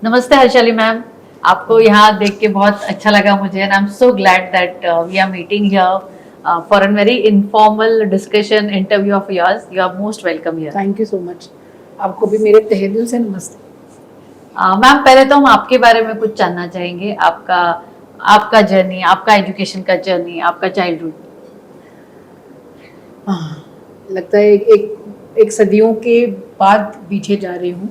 नमस्ते हर्षाली मैम, आपको यहाँ देख के बहुत अच्छा लगा मुझे and I am so glad that we are meeting here for a very informal discussion interview of yours. You are most welcome here. Thank you so much. आपको भी मेरे तहे दिल से नमस्ते. मैम, पहले तो हम आपके बारे में कुछ जानना चाहेंगे. आपका आपका जर्नी, आपका एजुकेशन का जर्नी, आपका चाइल्डहुड. लगता है एक सदियों के बाद पीछे जा रही हूँ.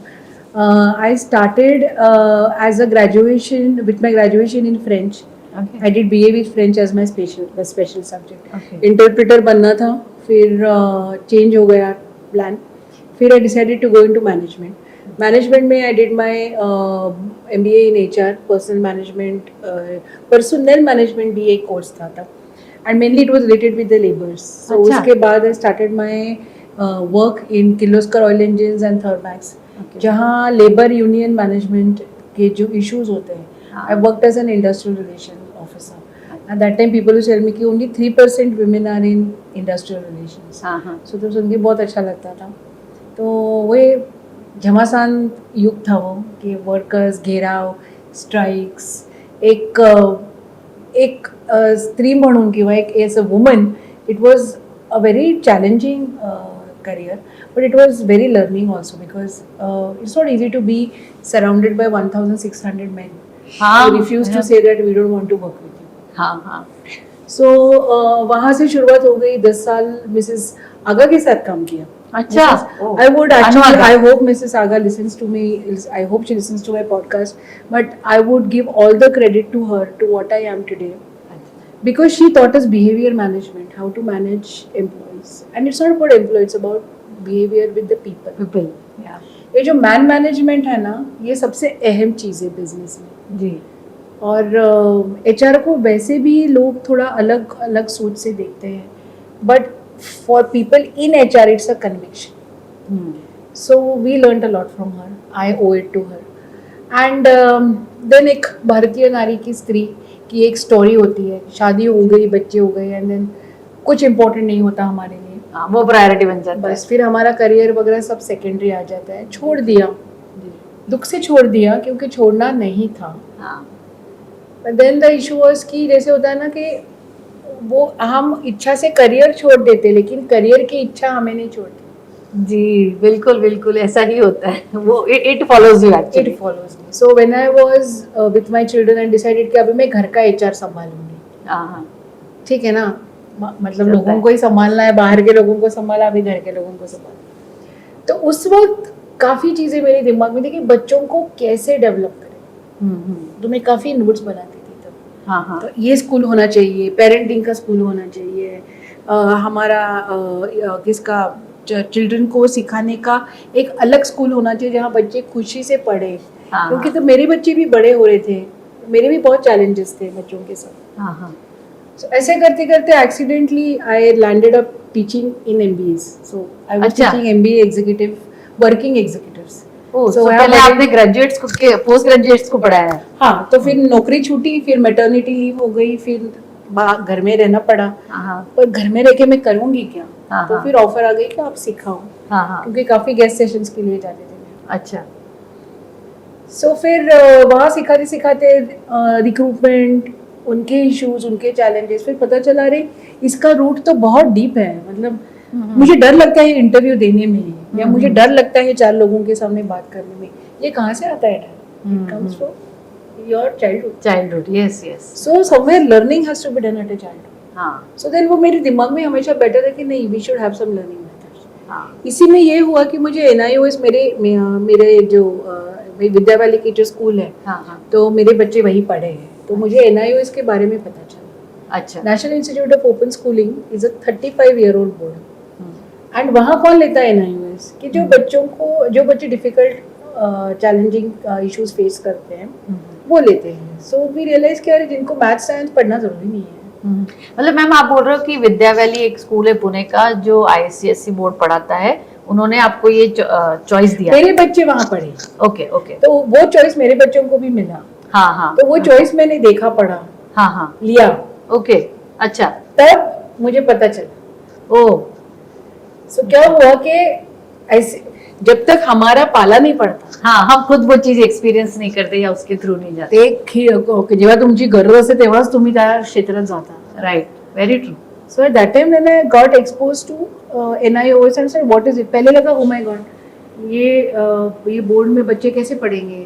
I started as a graduation with my graduation in French. I did BA with French as my special subject. Interpreter बनना था, फिर चेंज हो गया प्लान. फिर I decided to go into management. Management में I did my MBA in HR, personal management भी एक course था तब. And mainly it was related with the laborers. So उसके बाद I started my work in Kirloskar Oil Engines and Thermax, जहाँ labor union management के जो issues होते हैं. I worked as an industrial relation officer. At that time people used to tell me कि only 3% women are in industrial relations. So तो सुन के बहुत अच्छा लगता था. तो वही घमासान युग था वो कि वर्कर्स, घेराव, स्ट्राइक्स. एक स्त्री म्हणून किंवा एक as a woman it was a very challenging career, but it was very learning also because it's not easy to be surrounded by 1600 men who refuse to say that we don't want to work with you. So वहाँ से शुरुआत हो गई. 10 साल Mrs आगा के साथ काम किया. अच्छा. I would actually, I hope Mrs. Aga listens to me. I hope she listens to my podcast. But I would give all the credit to her to what I am today, because she taught us behavior management, how to manage employees. And it's not about employees, it's about behavior with the people. Yeah. ये जो man management है ना, ये सबसे अहम चीज़ है business में जी. और HR को वैसे भी लोग थोड़ा अलग अलग सोच से देखते हैं, but for people in HR it's a conviction. So we learned a lot from her. I owe it to her. And then एक भारतीय नारी की स्त्री की एक स्टोरी होती है. शादी हो गई, बच्चे हो गए, एंड देन कुछ इम्पोर्टेंट नहीं होता हमारे लिए. वो प्रायोरिटी बन जाता है. बस फिर हमारा करियर वगैरह सब सेकेंडरी आ जाता है. छोड़ दिया, दुख से छोड़ दिया, क्योंकि छोड़ना नहीं था. But then the issue was कि जैसे होता है ना कि वो हम इच्छा से करियर छोड़ देते, लेकिन करियर की इच्छा हमें नहीं छोड़ती. जी, बिल्कुल बिल्कुल ऐसा ही होता है. वो it follows you actually. It follows me. So when I was with my children and decided कि अभी मैं घर का HR संभालूंगी. ठीक है ना, मतलब लोगों को ही संभालना है, बाहर के लोगों को संभाला, अभी घर के लोगों को संभाला. तो उस वक्त काफी चीजें मेरे दिमाग में थी कि बच्चों को कैसे डेवलप करें. तो मैं काफी नोट्स बनाती थी. तो ये स्कूल होना चाहिए, पेरेंटिंग का स्कूल होना चाहिए, हमारा किसका चिल्ड्रन को सिखाने का एक अलग स्कूल होना चाहिए जहाँ बच्चे खुशी से पढ़े. क्योंकि तो मेरे बच्चे भी बड़े हो रहे थे, मेरे भी बहुत चैलेंजेस थे बच्चों के साथ. So, ऐसे करते करते accidentally I landed up teaching in MBAs. So I was teaching MBA executive, working executives. So पहले आपने ग्रेजुएट्स को के पोस्ट ग्रेजुएट्स को पढ़ाया है. हाँ, तो फिर नौकरी छूटी, फिर मैटरनिटी लीव हो गई, फिर घर में रहना पड़ा. पर घर में रह के मैं करूँगी क्या. तो फिर ऑफर आ गई कि आप सिखाओ. क्योंकि काफी गेस्ट सेशंस के लिए जाते थे. अच्छा. सो फिर वहाँ सिखाते सिखाते रिक्रूटमेंट, उनके इश्यूज, उनके चैलेंजेस, फिर पता चला रे इसका रूट तो बहुत डीप है. मतलब मुझे डर लगता है इंटरव्यू देने में, या मुझे डर लगता है 4 लोगों के सामने बात करने में. ये कहाँ से आता है डर? It comes from your childhood. Yes. So somewhere learning has to be done at a childhood. So then वो मेरे दिमाग में हमेशा बेटर है कि नहीं, we should have some learning methods. इसी में ये हुआ कि मुझे NIOS मेरे जो विद्या वाली की जो स्कूल है, तो मेरे बच्चे वही पढ़े हैं, तो मुझे NIOS के बारे में पता चला. अच्छा. National institute of open schooling is a 35-year-old board. And वहाँ कौन लेता है NIOS कि जो बच्चे डिफिकल्ट चैलेंजिंग इश्यूज फेस करते हैं, वो लेते हैं. सो वी रियलाइज कि यार जिनको मैथ साइंस पढ़ना जरूरी नहीं है. मतलब मैम आप बोल रहे हो कि विद्या वैली एक स्कूल है पुणे का जो ICSE बोर्ड पढ़ाता है, उन्होंने आपको ये चॉइस दिया. मेरे बच्चे वहाँ पढ़े. ओके. तो वो चॉइस मेरे बच्चों को भी मिला. तो वो चॉइस मैंने देखा, पढ़ा, लिया. ओके. अच्छा. तब मुझे पता चला. सो क्या हुआ कि ऐसे जब तक हमारा पाला नहीं पडता हाँ, हम खुद वो चीज एक्सपिरियन्स नाही करते या उसके थ्रू नाही जाते. ते जेव्हा तुमची गरज असते तेव्हाच तुम्ही त्या क्षेत्रात जाता. Right, very true. So at that time when I got exposed to NIOS and said what is it, पहले लगा oh my god ये बोर्ड में बच्चे कैसे पढ़ेंगे,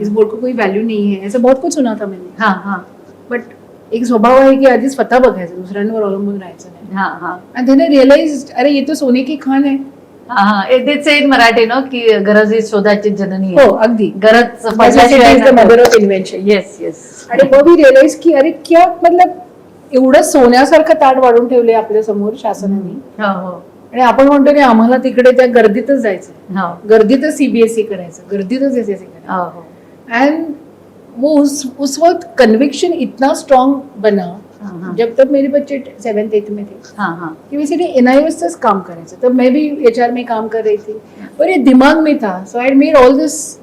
इस बोर्ड को कोई वैल्यू नहीं है, ऐसा बहुत कुछ सुना था मैंने. हाँ हाँ बट एक स्वभाव आहे की आधी स्वतः बघायचं, दुसऱ्यांवर अवलंबून राहायचं नाही. हाँ हाँ आणि then I realized अरे ये तो सोने की खान आहे. हाँ, ते से इन मराठी नो की गरज ही शोधाची जननी हो आहे. अगदी. गरज Necessity is the mother of invention. Yes yes. आणि मग मी रिअलाइज की अरे क्या मतलब एवढं सोन्यासारखं ताट वाढून ठेवले आपल्या समोर शासनाने, हो हो आणि आपण म्हणतो की आम्हाला तिकडे त्या गर्दीतच जायचं, हो गर्दीतच सीबीएसई करायचं, गर्दीतच एसएससी करायचं. हो हो. एंड वो उस वक्त कन्विक्शन इतना स्ट्रांग बना हाँ जब तक मेरे बच्चे 7th 8th में थे हाँ हाँ कि बेसिकली एनआईओएस से काम करायचं. तब मैं भी एचआर में काम कर रही थी और ये दिमाग में था. So I made all this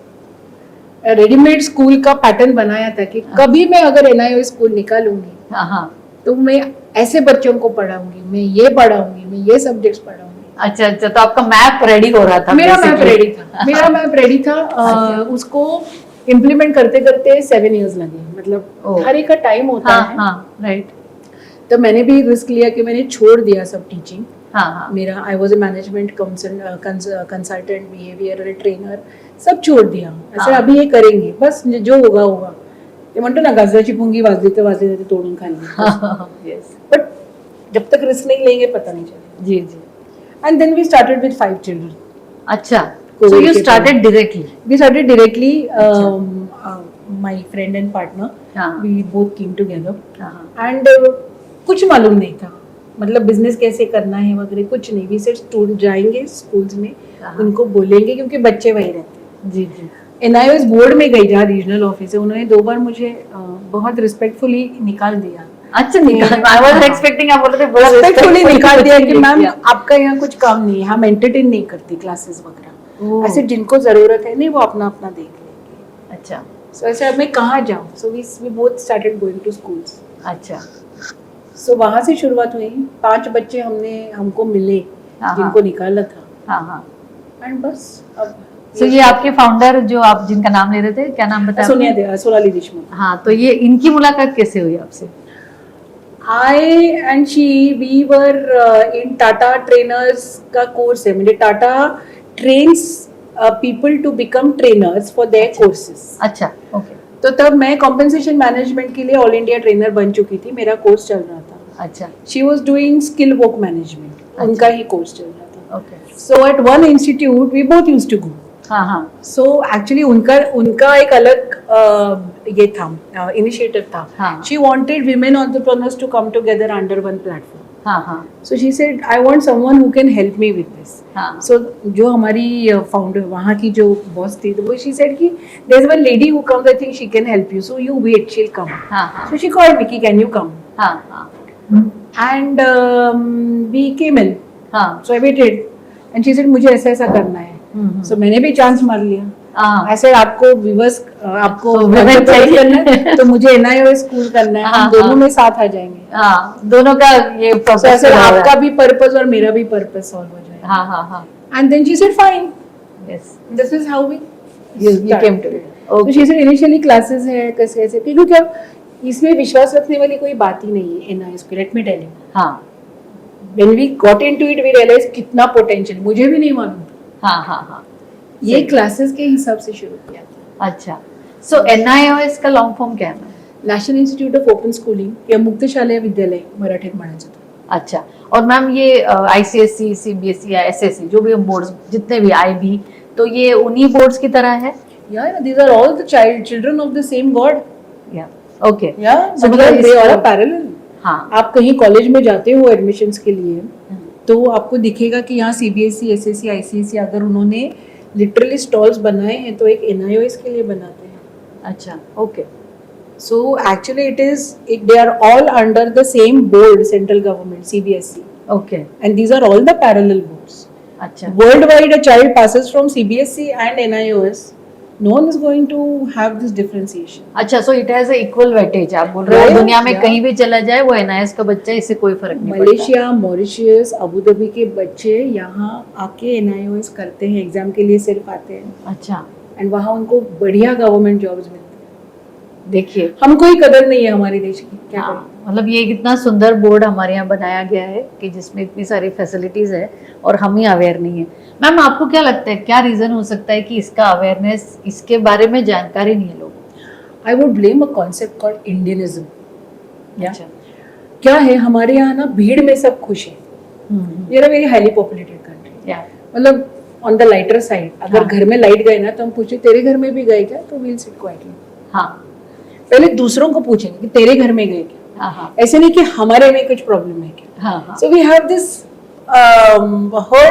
readymade school का पैटर्न बनाया था कि कभी मैं अगर एनआईओएस स्कूल निकालूंगी हाँ हाँ. तो मैं ऐसे बच्चों को पढ़ाऊंगी, मैं ये पढ़ाऊंगी, मैं ये सब्जेक्ट्स पढ़ाऊंगी. अच्छा अच्छा, तो आपका मैप रेडी हो रहा था. मेरा मैप basically. रेडी था, मेरा मैप रेडी था. उसको इम्प्लीमेंट करते करते 7 years लगे. मतलब ओह. हर एक का टाइम होता हाँ है. हाँ राइट. तो मैंने भी रिस्क लिया कि मैंने छोड़ दिया सब टीचिंग. हाँ हाँ मेरा I was a management consultant, behavioural trainer, सब छोड़ दिया. असं हाँ. अभी हे करेंगे, बस जो होगा होगा. ते म्हणतो ना गाजराची पुंगी वाजली तर तोडून खाली. येस. बट जब तक रिस्क नहीं लेंगे पता नहीं चलेगा. जी जी. And then we started with 5 children. अच्छा, COVID so you के started directly. We started directly. My friend and partner, हाँ we both came together. हाँ And कुछ मालूम नहीं था, मतलब बिजनेस कैसे करना है वगैरह कुछ नहीं. वी सेड स्टूडेंट जाएंगे स्कूल्स में, हाँ. उनको बोलेंगे क्योंकि बच्चे वही रहते हैं. जी जी. एनआईओएस बोर्ड में गई जहाँ रीजनल ऑफिस है, उन्होंने 2 बार मुझे बहुत रिस्पेक्टफुली निकाल दिया. अच्छा निकाल. I was expecting आप बोल रहे थे बड़ा रिस्पेक्टफुली निकाल दिया कि मैम किया. आपका यहाँ कुछ काम नहीं है, हम एंटरटेन नहीं करते क्लासेस वगैरह. ओह. ऐसे जिनको जरूरत है नहीं वो अपना अपना देख लेंगे. अच्छा सो ऐसे अब मैं कहाँ जाऊँ. So we both started going to schools. अच्छा. सो वहाँ से शुरुआत हुई. 5 बच्चे हमको मिले हाँ. जिनको निकाला था. हाँ हाँ. एंड बस अब तो ये आपके फाउंडर जो आप जिनका नाम ले रहे थे, क्या नाम बताया आपने? सोनाली देशमुख. हाँ, तो ये इनकी मुलाकात कैसे हुई आपसे? I and she we were in Tata trainers का कोर्स है. म्हणजे Tata trains people to become trainers for their courses. अच्छा ओके. तो तब मैं कॉम्पेंसेशन मैनेजमेंट के लिए ऑल इंडिया ट्रेनर बन चुकी थी. मेरा कोर्स चल रहा था. अच्छा she was doing skill work management. उनका ही कोर्स चल रहा था. Okay. So at one institute we both used to go. हाँ हाँ सो एक्चुअली उनका एक अलग ये था, इनिशिएटिव था. हाँ. She wanted women entrepreneurs to come together under one platform. हाँ हाँ so she said I want someone who can help me with this. हाँ. सो जो हमारी फाउंडर वहाँ की जो बॉस थी, तो वो शी सेड कि there is one lady who comes, I think she can help you, so you wait, she will come. हाँ हाँ सो शी कॉल्ड मी कि कैन यू कम. हाँ हाँ एंड वी केम इन. हाँ. So I waited and she said मुझे ऐसा ऐसा करना है. सो मैंने भी चांस मार लिया. हाँ. ऐसे आपको विवर्स आपको तो women चाहिए. करना है तो मुझे एनआईओएस स्कूल करना है. हाँ, हम दोनों हाँ. में साथ आ जाएंगे. हाँ, दोनों का ये So प्रोसेस ऐसे आपका भी पर्पस और मेरा भी पर्पस सॉल्व हो जाएगा. हाँ हाँ हाँ. And then she said fine, yes. This is how we You came to it. तो शी सेड इनिशियली क्लासेस है कैसे कैसे, क्योंकि अब इसमें विश्वास रखने वाली कोई बात ही नहीं है एनआईओएस को. लेट मी टेल यू, हाँ when we got into it we realize कितना पोटेंशियल. मुझे भी नहीं मालूम था. हाँ हाँ हाँ. ये सही. क्लासेस के हिसाब से शुरू किया था. अच्छा. सो NIOS का लॉन्ग फॉर्म क्या है? National institute of open schooling या मुक्त शालेय विद्यालय मराठीत म्हणायचं होतं. अच्छा. और मैम ये ICSE, CBSE या SSE जो भी बोर्ड्स जितने भी IB, तो ये उन्हीं बोर्ड्स की तरह है? Yeah, these are all the children of the same God. या ओके. Yeah, So मतलब they इसको- all are parallel. हाँ. आप कहीं कॉलेज में जाते हो एडमिशन्स के लिए, तो आपको दिखेगा कि यहाँ CBSE, SSE, ICSE अगर उन्होंने लिटरली स्टॉल्स बनाए हैं तो एक एनआईओएस के लिए बनाते हैं. अच्छा okay. So actually they are all under the same board, central government, CBSE. Okay. And these are all the parallel boards. अच्छा. Worldwide, a child passes from CBSE and NIOS No one is going to have this differentiation. अच्छा, so it has equal weightage, आप बोल रहे हो Right, दुनिया में yeah. कहीं भी चला जाए वो एनआईएस का बच्चा, इससे कोई फर्क नहीं पड़ता। मलेशिया, मॉरिशियस, अबू धाबी के बच्चे यहाँ आके NIOS करते हैं, एग्जाम के लिए सिर्फ आते हैं, अच्छा, एंड वहाँ उनको बढ़िया गवर्नमेंट जॉब्स मिलती हैं। देखिए हमको ही कदर नहीं है हमारे देश की, क्या करें? हाँ, मतलब ये कितना सुंदर बोर्ड हमारे यहाँ बनाया गया है कि जिसमें इतनी सारी फैसिलिटीज है और हम ही अवेयर नहीं है। मैम आपको क्या लगता है, क्या रीजन हो सकता है कि इसका अवेयरनेस, इसके बारे में जानकारी नहीं है लोगों को? I would blame a concept called Indianism. अच्छा, क्या है, हमारे यहाँ ना भीड़ में सब खुश है। हम्म, ये ना वेरी हाईली पॉपुलेटेड कंट्री, या मतलब ऑन द लाइटर साइड, अगर हाँ। घर में लाइट गए ना तो हम पूछे तेरे घर में भी गए क्या, तो वील सिट क्वाइटली। हाँ पहले दूसरों को पूछेंगे कि तेरे घर में गए क्या, हाँ हाँ ऐसे नहीं कि हमारे में कुछ प्रॉब्लम है क्या। हाँ हाँ So we have this whole